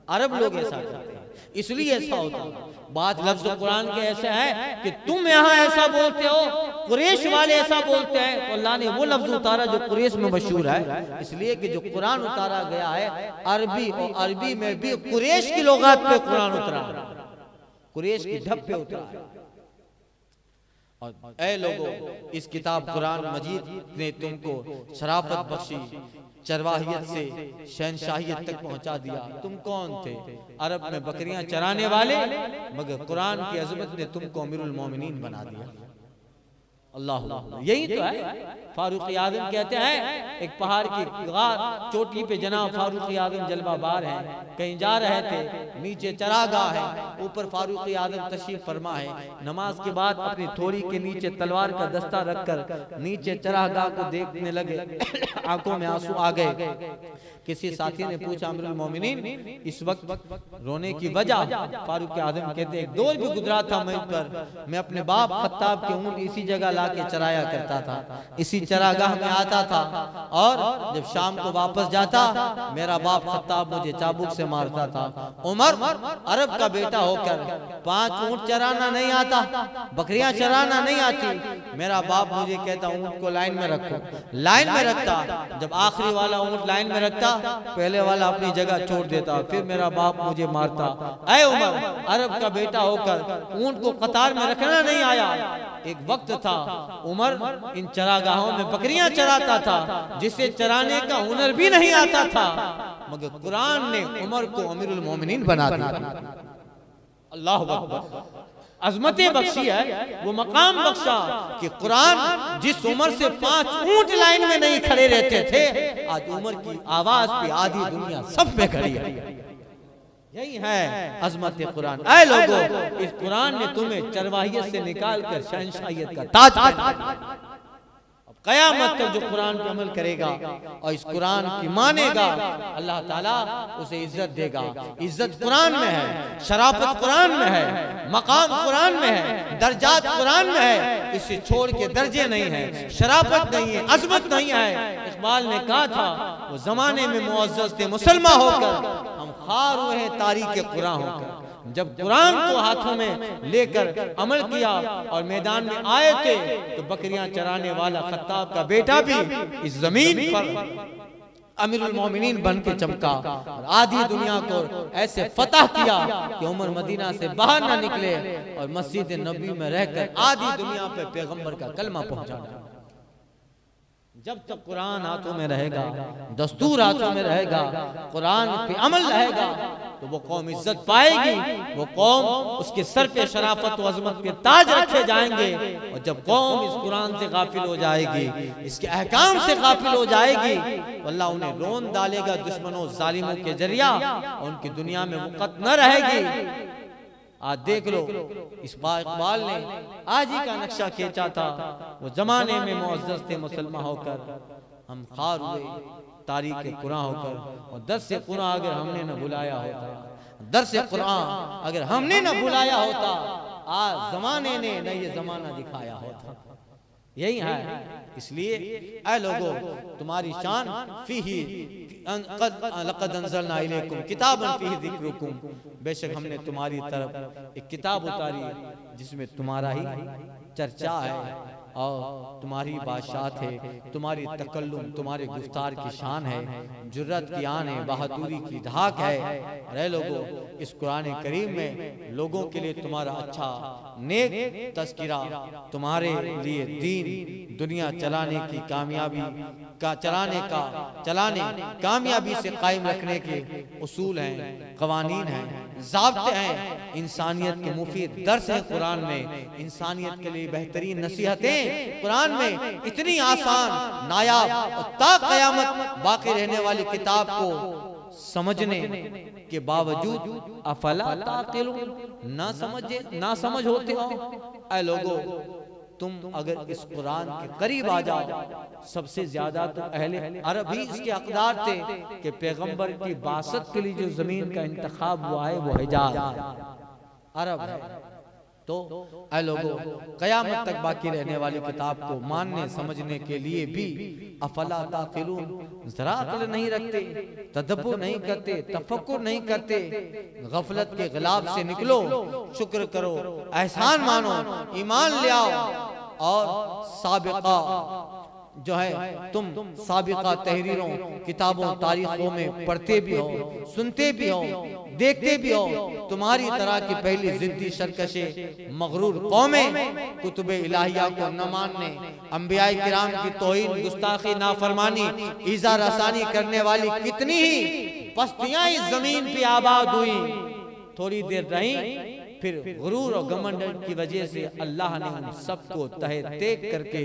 S2: अरब लोग ऐसा करते हैं, इसलिए ऐसा होता है। बात लफ्ज कुरान के ऐसे हैं कि तुम यहाँ ऐसा बोलते हो, कुरैश वाले ऐसा बोलते हैं, तो अल्लाह ने वो लफ्ज उतारा जो कुरैश में मशहूर है, इसलिए कि जो कुरान उतारा गया है अरबी, और अरबी में भी कुरैश की लुगात पे कुरान उतरा, कुरैश की ढब पे उतरा। और ऐ लोगों, इस किताब कुरान मजीद ने तुमको शराफत बख्शी, चरवाहियत से शहनशाहियत तक पहुंचा दिया। तुम कौन थे? अरब में बकरियां चराने वाले, मगर कुरान की अजमत ने तुमको अमीरुल मोमिनीन बना दिया। अल्लाह, यही तो है। फारूक आजम कहते हैं एक पहाड़ की चोटी पे जनाब फारूक आजम जलवा बार हैं, कहीं जा रहे थे, नीचे चरागाह है, ऊपर फारूक आजम तशरीफ फरमा है। नमाज के बाद अपनी थोड़ी के नीचे तलवार का दस्ता रखकर नीचे चरागाह को देखने लगे, आंखों में आंसू आ गए। किसी साथी ने पूछा अमीरुल मोमिनीन इस वक्त रोने की वजह? फारूक आजम कहते एक दौर भी गुजरा था मुझ पर, मैं अपने बाप खत्ताब के ऊंट इसी जगह लाके चराया करता था, इसी चरागाह में आता था, और जब शाम को वापस जाता मेरा बाप खत्ताब मुझे चाबुक से मारता था। उमर अरब का बेटा होकर 5 ऊंट चराना नहीं आता, बकरियां चराना नहीं आती, मेरा बाप मुझे कहता ऊंट को लाइन में रखो, लाइन में रखता। जब आखिरी वाला ऊंट लाइन में रखता, पहले वाला अपनी जगह छोड़ देता, फिर मेरा बाप मुझे मारता। ऐ उमर, अरब का बेटा होकर ऊंट को कतार में रखना नहीं आया। एक वक्त था उमर इन चरागाहों में बकरियां चराता था, जिसे चराने का हुनर भी नहीं आता था, मगर कुरान ने उमर को अमीरुल मोमिनीन बना दिया। अल्लाह अकबर। अजमतें बख्शी है, वो मकाम बख्शा कि कुरान जिस उमर से 5 ऊंट लाइन में नहीं खड़े रहते थे, आज उमर की आवाज पे आधी दुनिया सब में खड़ी है। यही है अजमत कुरान। ऐ लोगों, इस कुरान ने तुम्हें चरवाहियत से निकालकर शहंशाहियत का ताज पहनाया। कयामत तक जो कुरान पे अमल करेगा और इस कुरान की मानेगा, अल्लाह ताला उसे इज्जत देगा। इज्जत कुरान में है, शराफत कुरान में है, मकाम कुरान में है, दर्जात कुरान में है। इसे छोड़ के दर्जे नहीं है, शराफत नहीं है, अजमत नहीं है। इकबाल ने कहा था, वो जमाने में मुअज्जज थे मुसलमान होकर, हम खार हुए हैं तारीख कुरान होकर। जब कुरान को हाथों में लेकर अमल किया और मैदान में आए थे, तो बकरियां चराने वाला खत्ताब का बेटा भी इस जमीन पर अमीरुल मोमिनीन बन के चमका और आधी दुनिया को ऐसे फतह किया कि उमर मदीना से बाहर ना निकले और मस्जिद नबी में रहकर आधी दुनिया पे पैगंबर का कलमा पहुंचाना। जब तक कुरान हाथों में रहेगा, दस्तूर हाथों में रहेगा, कुरान पे अमल रहेगा, तो वो कौम इज्जत पाएगी। वो कौम, उसके सर पे शराफत व अजमत के ताज रखे जाएंगे। और जब कौम इस कुरान से गाफिल हो जाएगी, इसके अहकाम से गाफिल हो जाएगी, तो अल्लाह उन्हें रोन डालेगा दुश्मनों जालिमों के जरिया, और उनकी दुनिया में वक़्त न रहेगी। आज देख लो, इस इकबाल ने आज ही का नक्शा खींचा था। वो जमाने में मुअज्जज थे मुसलमान होकर, हम खार हुए तारीख कुरान होकर। और दर्स कुरान अगर हमने न बुलाया होता, दर्स कुरान अगर हमने न बुलाया होता, आज जमाने ने न ये जमाना दिखाया होता। यही है। इसलिए ऐ लोगों, तुम्हारी शान फीही लक़द अंज़लना इलैकुम किताबन फीही ज़िक्रुकुम, बेशक हमने तुम्हारी तरफ एक किताब उतारी जिसमें तुम्हारा ही चर्चा है और तुम्हारी बादशाहत है, तुम्हारी तकल्लुम, तुम्हारे गुफ्तार की शान है, जुर्रत की आन है, बहादुरी की धाक है। अरे लोगों, इस कुरान करीम में लोगों के लिए तुम्हारा अच्छा नेक तज़किरा, तुम्हारे लिए दीन दुनिया चलाने की कामयाबी का चलाने कामयाबी से कायम रखने के उसूल हैं, कवानीन हैं, ज़ाब्ते हैं, इंसानियत के मुफीद दर्स है कुरान में। इंसानियत के लिए बेहतरीन नसीहतें कुरान में इतनी आसान, नायाब और ता क़यामत बाकी रहने वाली किताब को समझने के बावजूद अफला ताक़िलून, ना समझ होते हो। ऐ लोगों, तुम अगर इस कुरान के करीब आ जाओ, सबसे ज्यादा तो अहले अरब ही इसके हकदार थे कि पैगंबर की बासत के लिए जो जमीन का इंतखाब हुआ है वो हिजाज अरब है। तो ऐ लोगों, कयामत तक बाकी रहने वाली किताब को मानने समझने के लिए भी अफला ताक़िलून, जरा अक्ल नहीं रखते, तदब्बुर नहीं करते, तफक्कुर नहीं करते। गफलत के गिलाफ से निकलो, शुक्र करो, एहसान मानो, ईमान ले आओ। और साबिका जो है, तुम साबिका तहरीरों, किताबों, तारीखों में पढ़ते भी हो, सुनते भी हो, देखते भी हो। तुम्हारी तरह की पहली जिद्दी सरकशे मगरूर कौमें कुतुबे इलाहिया को न मानने, अंबियाए किराम की तौहीन, गुस्ताखी, नाफरमानी, ईज़ा रसानी करने वाली कितनी ही बस्तियां इस जमीन पे आबाद हुई, थोड़ी देर रही, फिर गुरूर और घमंड की वजह से अल्लाह ने उन सबको तहे तेग करके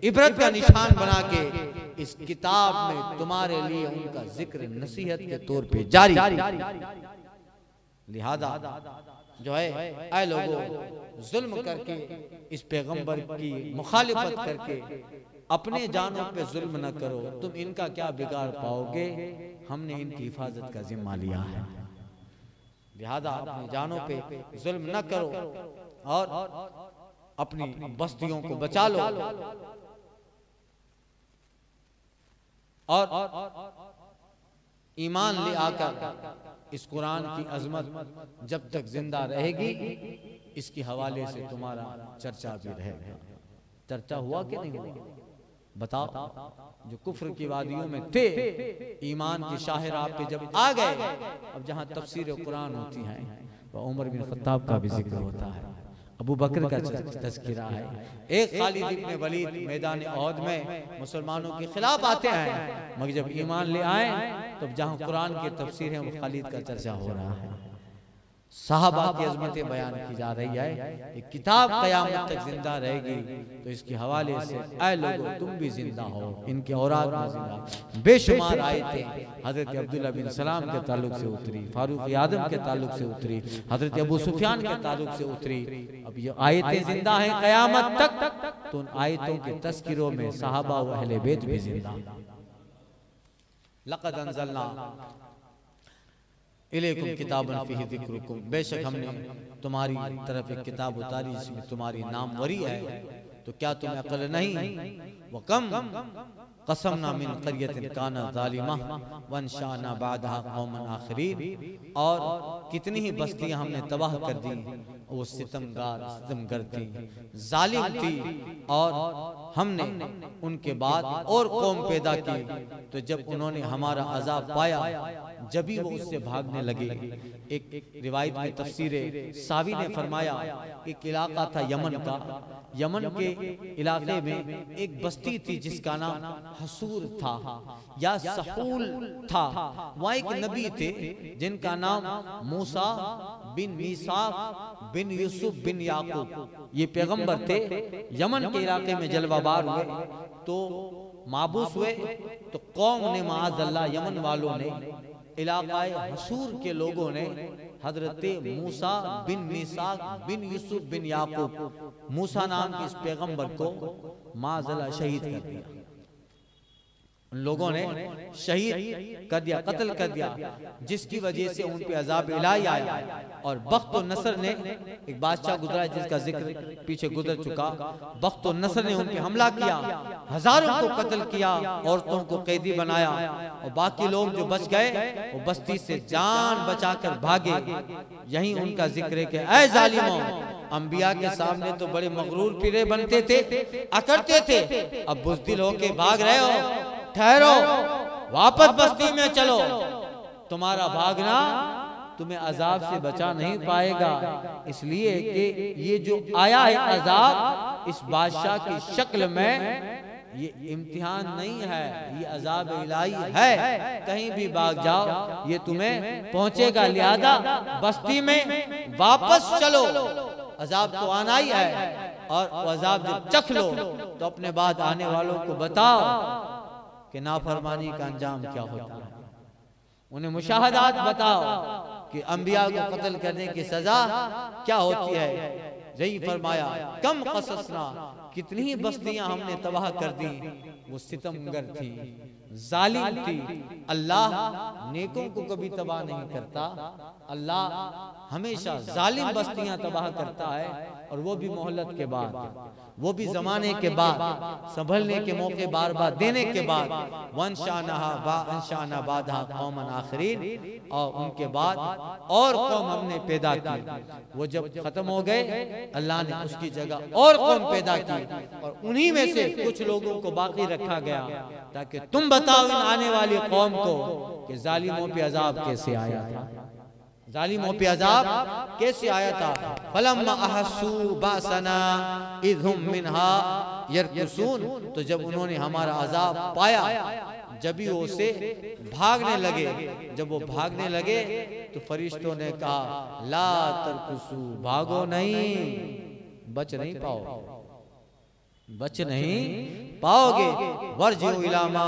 S2: इबरत का निशान बना के इस किताब में तुम्हारे लिए उनका जिक्र नसीहत के तौर पे जारी। लिहाजा जो है, ऐ लोगों, जुल्म करके इस पैगंबर की मुखालिफत करके अपने जानों पे जुल्म न करो। तुम इनका क्या बिगाड़ पाओगे? हमने इनकी हिफाजत का जिम्मा लिया है। लिहाजा अपनी जानों पे जुल्म न करो और अपनी बस्तियों को बचा लो। और ईमान ले आकर इस कुरान की अजमत जब तक जिंदा रहेगी, इसके हवाले से तुम्हारा चर्चा भी रहेगा। चर्चा हुआ कि नहीं हुआ? बताओ। जो कुफ्र की वादियों में थे, ईमान की शाहराह पे जब आ गए, अब जहाँ तफसीर कुरान होती है, वह उमर बिन खत्ताब का भी जिक्र होता है, अबू बकर का तज़किरा है। एक खालिद इब्न वलीद मैदान औद में मुसलमानों के खिलाफ आते हैं, मगर जब ईमान ले आए, तब जहाँ कुरान की तफसीर है, वो खालिद का चर्चा हो रहा है। सहाबा की अजमतें बयान की जा रही है। ये किताब क़यामत तक जिंदा रहेगी, तो इसके हवाले से ऐ लोगों तुम भी जिंदा हो, इनके औरात में जिंदा। बेशुमार आयतें हजरत अब्दुल्लाह बिन सलाम के ताल्लुक से उतरी, फारूक आदम के ताल्लुक से उतरी, हजरत अबू सुफियान के ताल्लुक से उतरी। अब ये आयतें जिंदा हैं क़यामत तक, तो उन आयतों के तज़किरों में सहाबा व अहले बैत भी जिंदा। लक़द अंज़लना इलैकुम किताबन फीही ज़िक्रुकुम, बेशक हमने तुम्हारी तरफ एक किताब उतारी जिसमें तुम्हारी नामवरी है, तो क्या तुम्हें अक्ल नहीं? वकम कसमना मिन क़रयतिन कानत ज़ालिमा वअंशाअना बअदहा क़ौमन आख़रीन, और कितनी ही बस्तियां हमने तबाह कर दी, वो सितमगर थी, जालिम थी, और हमने उनके बाद और कौम पैदा की, तो जब उन्होंने हमारा अजाब पाया जब भी वो उससे भागने लगे। एक रिवायत में तफसीर सावी ने फरमाया, एक इलाका था यमन का, यमन के इलाके में एक बस्ती थी जिसका नाम हसूर था या सहूल था। वहाँ एक नबी थे जिनका नाम मूसा बिन मीसाक बिन यूसुफ बिन याकूब, ये पैगंबर थे। यमन के इलाके में जलवाबार हुए तो माबूस हुए, तो कौम ने माअज़ल्लाह यमन वालों ने, इलाकाए हसूर के लोगों ने हजरत मूसा बिन मीसाक बिन यूसुफ बिन याकूब, मूसा नाम के इस पैगंबर को माअज़ल्लाह शहीद कर दिया। उन लोगों ने शहीद कर दिया, कत्ल कर दिया, जिसकी वजह से उन पे अजाब इलाही आया। और बख्त और नसर ने, एक बादशाह गुजरा जिसका जिक्र पीछे गुजर चुका, बख्त और नसर ने उन पे हमला किया, हजारों को कत्ल किया, औरतों को कैदी बनाया, और बाकी लोग जो बच गए वो बस्ती से जान बचाकर भागे। यही उनका जिक्र है कि ऐ जालिमों, अंबिया के सामने तो बड़े मगरूर पीरे बनते थे, अकड़ते थे, अब बुज़दिल होके भाग रहे हो, ठहरो, वापस बस्ती में चलो। तुम्हारा भागना तुम्हें अजाब से बचा नहीं पाएगा, इसलिए कि ये जो आया है अजाब इस बादशाह की शक्ल में, ये इम्तिहान नहीं है, ये अजाब इलाही है। कहीं भी भाग जाओ ये तुम्हें पहुंचेगा, लिहाजा बस्ती में वापस चलो। अजाब तो आना ही है, और अजाब जब चख लो तो अपने बाद आने वालों को बताओ कि नाफरमानी का अंजाम क्या होता है। उन्हें मुशाहदात बताओ कि अंबिया को कत्ल करने की सजा क्या होती है। यही फरमाया, कम कससना, कितनी ही बस्तियां हमने तबाह कर दी, वो सितमगर थी, जालिम थी। अल्लाह नेकों को कभी तबाह नहीं करता, अल्लाह हमेशा जालिम बस्तियां तबाह करता है, और वो भी मोहलत के बाद, वो भी जमाने के बाद, संभलने के मौके बार बार देने के बाद। वंशाना बादहा कौमन आखरीन, और उनके बाद और कौम हमने पैदा की। वो जब खत्म हो गए, अल्लाह ने उसकी जगह और कौम पैदा की, और उन्हीं में से कुछ लोगों को बाकी रखा गया, ताकि तुम बताओ इन आने वाली कौम को कि जालिमों पे अजाब कैसे आया था, जालिमों पे अजाब कैसे आया था। फलम्मा अहस्सू बासना इज़हुम मिनहा यरकुसून, तो जब उन्होंने हमारा अजाब पाया जब ही वो से भागने लगे। जब वो भागने लगे तो फरिश्तों ने कहा, ला तरकुसू, भागो नहीं, बच नहीं पाओ, बच नहीं पाओगे। वर्जिउ इला मा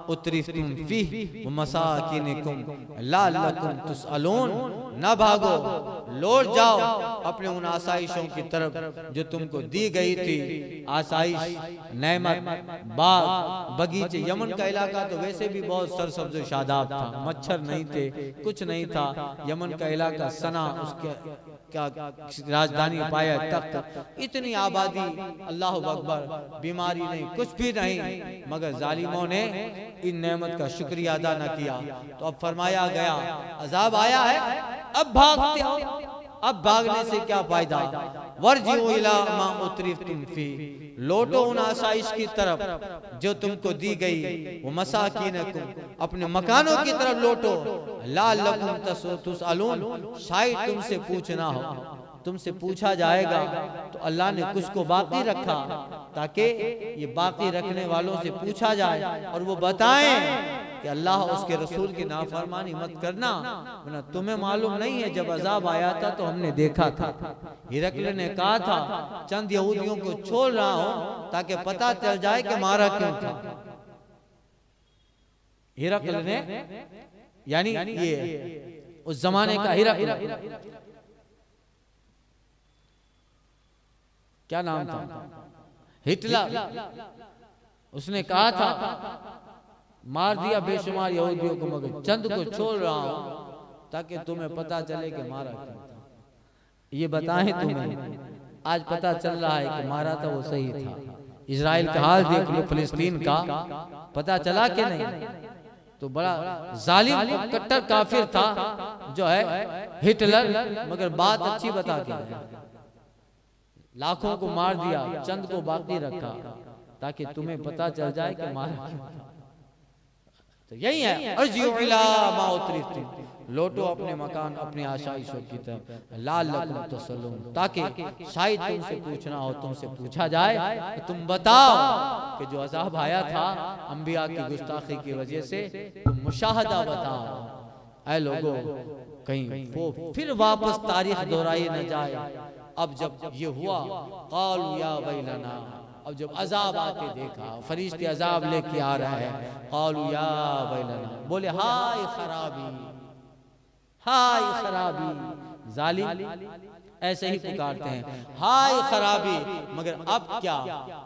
S2: उतरिफ्तुम फीह व मसाकिनिकुम लअल्लकुम तुसअलून, ना भागो, लौट जाओ अपने उन आसाइशों की तरफ जो तुमको दी गई थी। आसाइश, नेमत, बाग, बगीचे। यमन का इलाका तो वैसे भी बहुत सरसब्ज शादाब था, मच्छर नहीं थे, कुछ नहीं था। यमन का इलाका सना, उसके क्या राजधानी पाया तख्त, इतनी आबादी, अल्लाह अकबर, बीमारी नहीं, कुछ भी नहीं, मगर जालिमों ने इन नेमत का शुक्रिया अदा न किया। तो अब फरमाया गया, अजाब आया है, अब भागते हो, अब भागने से क्या फायदा। वर्जिउ इला मा उतरिफ्तुम फी, लौटो उन आसाइश की तरफ जो तुमको दी गई। वो मसाकिनकुम, अपने मकानों की तरफ लौटो। लअल्लकुम तुसअलून, शायद तुमसे पूछना हो, तुमसे पूछा जाएगा। तो अल्लाह ने कुछ को बाकी रखा ताकि ये बाकी रखने वालों से पूछा जाए और वो बताएं कि अल्लाह उसके रसूल की नाफरमानी मत करना, वरना तुम्हें मालूम नहीं है जब अजाब आया था तो हमने देखा था। हिरकल ने कहा था चंद यहूदियों को छोड़ रहा हूं ताकि पता चल जाए कि मारा क्यों था। हिरकल ने, यानी ये उस जमाने का हिरकल, क्या नाम था, हिटलर, उसने कहा था मार दिया बेशुमार यहूदियों को मगर चंद को छोड़ रहा हूं ताकि तुम्हें पता चले कि मारा क्यों था। ये बताएं तुम्हें, आज पता चल रहा है कि मारा था वो सही था। इजराइल का हाल देख लो, फिलिस्तीन का, पता चला कि नहीं। तो बड़ा जालिम कट्टर काफिर था जो है हिटलर, मगर बात अच्छी बता के लाखों को मार दिया, चंद को बाकी रखा ताकि तुम्हें पता चल जाए कि मारा क्यों था। तो यही है, अर्जिउ इला मा उतरिफ्तुम, लौटो अपने मकान अपनी आशाइशों की तरफ, लअल्लकुम तसल्लून, ताकि शायद तुमसे पूछना हो, तुमसे पूछा जाए तो तुम बताओ कि जो अजाब आया था अंबिया की गुस्ताखी की वजह से, तुम मुशाहदा बताओ। ऐ लोगों, कहीं वो फिर वापस तारीख दोहराई न जाए। अब जब ये हुआ क़ालू या वैलना, अब जब अजाब आके देखा, फरिश्ते अजाब लेके आ रहे हैं, क़ालू या वैलना, बोले हाय खराबी, हाय खराबी। जालिम ऐसे ही पुकारते हैं हाय खराबी, मगर अब क्या,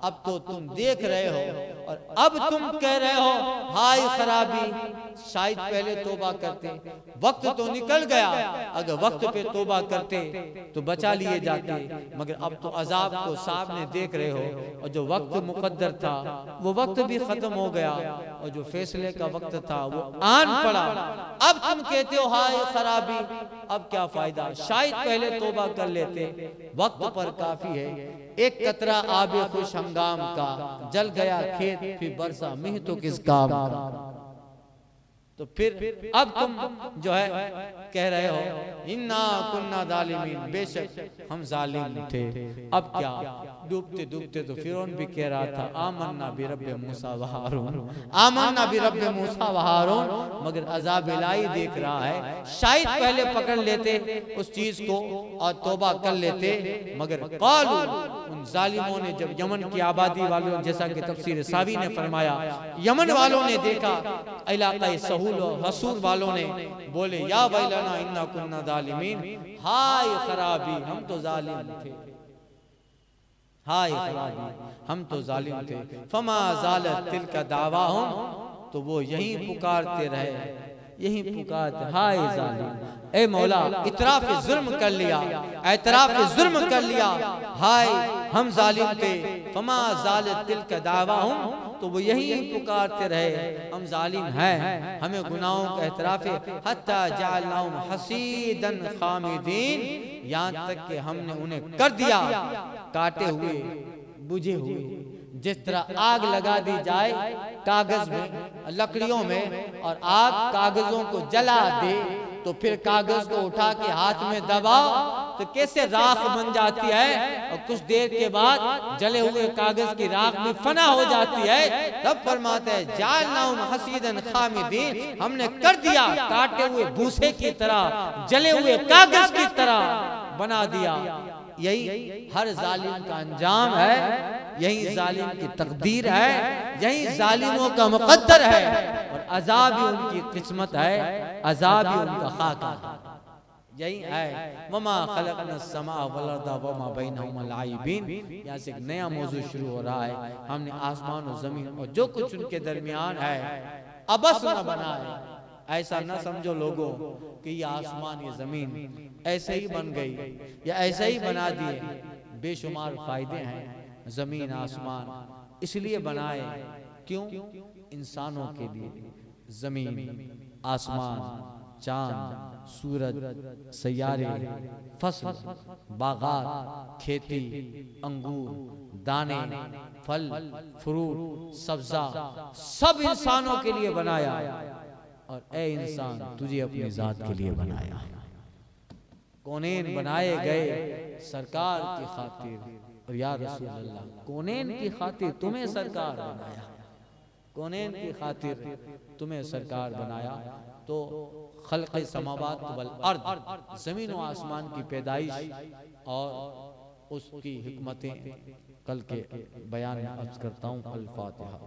S2: अब तो तुम देख रहे हो और अब तुम कह रहे हो हाय खराबी। शायद पहले तौबा करते, वक्त तो निकल गया, अगर वक्त पे तौबा करते तो बचा लिए जाते, मगर अब तो अजाब को सामने देख रहे हो और जो वक्त मुकद्दर था वो वक्त भी खत्म हो गया और जो फैसले का वक्त था वो आन पड़ा। अब तुम कहते हो हाय खराबी, अब क्या फायदा, शायद पहले तौबा कर लेते, वक्त पर काफी है। एक कतरा आबे खुश हंगाम का, जल गया खेत फिर बरसा मीह तो किस काम का। तो फिर अब तुम जो है कह रहे हो इन्ना कुन्ना जालिमीन, बेशक हम जालिम थे। अब क्या, डूबते डूबते तो फिरौन भी कह रहा था आमन्ना बिरब्बे मूसा व हारून, आमन्ना बिरब्बे मूसा व हारून, मगर अजाब इलाही देख रहा है। शायद पहले पकड़ लेते उस चीज को और तौबा कर लेते, मगर क़ालू, उन जालिमों ने, जब यमन की आबादी वालों, जैसा कि तफसीर सावी ने फरमाया, यमन वालों ने देखा, इलाका सहूल हसूर वालों ने बोले या वैलना इन्ना कुन्ना जालिमीन, हाय खराबी, हम तो जालिम थे, हाय खराबी, हम तो जालिम थे। फमा ज़ालत तिलका दावाहुम, तो वो यही पुकारते रहे, यही पुकारते हाय जालिम। ए मौला, इतराफ जुल्म कर लिया, एतराफ जुल्म कर लिया, हाय हम जालिम थे। फमा ज़ालत तिलका दावाहुम, तो वो यही पुकारते रहे हम जालिम हैं, हमें गुनाहों का एतराफ है। हत्ता जअलनाहुम हसीदन खामिदीन, यहाँ तक कि हमने उन्हें कर दिया काटे हुए, बुझे हुए। जिस तरह आग लगा दी जाए कागज में, लकड़ियों में, और आग कागजों को जला दे, तो फिर कागज को उठा के हाथ में दबाओ तो कैसे राख बन जाती है, और कुछ देर के बाद जले हुए कागज की राख भी फना हो जाती है। तब फरमाते हैं जालनाहुम हसीदन खामिदीन, हमने कर दिया काटे हुए भूसे की तरह, जले हुए कागज की तरह बना दिया। यही हर जालिम का अंजाम है, यही जालिम की तकदीर है, यही जालिमों का मुकद्दर है, और अजाब ही उनकी किस्मत है, अजाब ही उनका खाका है। यही है वमा खलकना समा वल अर्दा वमा बैनहुमा लाइबीन। यहाँ से एक नया मौजू शुरू हो रहा है। हमने आसमान और जमीन और जो कुछ उनके दरमियान है अबस न बनाए। ऐसा न समझो लोगों कि ये आसमान ये जमीन ऐसे ही बन गई या ऐसे ही बना दिए। बेशुमार फायदे हैं जमीन आसमान, इसलिए बनाए क्यों? इंसानों के लिए। जमीन, आसमान, चांद, सूरज, सैयारे, फसल, बागात, खेती, अंगूर, दाने, फल, फ्रूट, सब्जा, सब इंसानों के लिए बनाया। और ए इंसान, तुझे अपनी जात के लिए बनाया। कौनेन बनाए गए सरकार की खातिर, और या रसूल अल्लाह, कौनेन की खातिर तुम्हें सरकार बनाया। कौनैन की खातिर तुम्हें सरकार बनाया। तो खल्क़ समावात वल अर्द, ज़मीन व आसमान की पैदाइश और उसकी हिकमतें कल के बयान में अर्ज़ करता हूँ। अल फातिहा।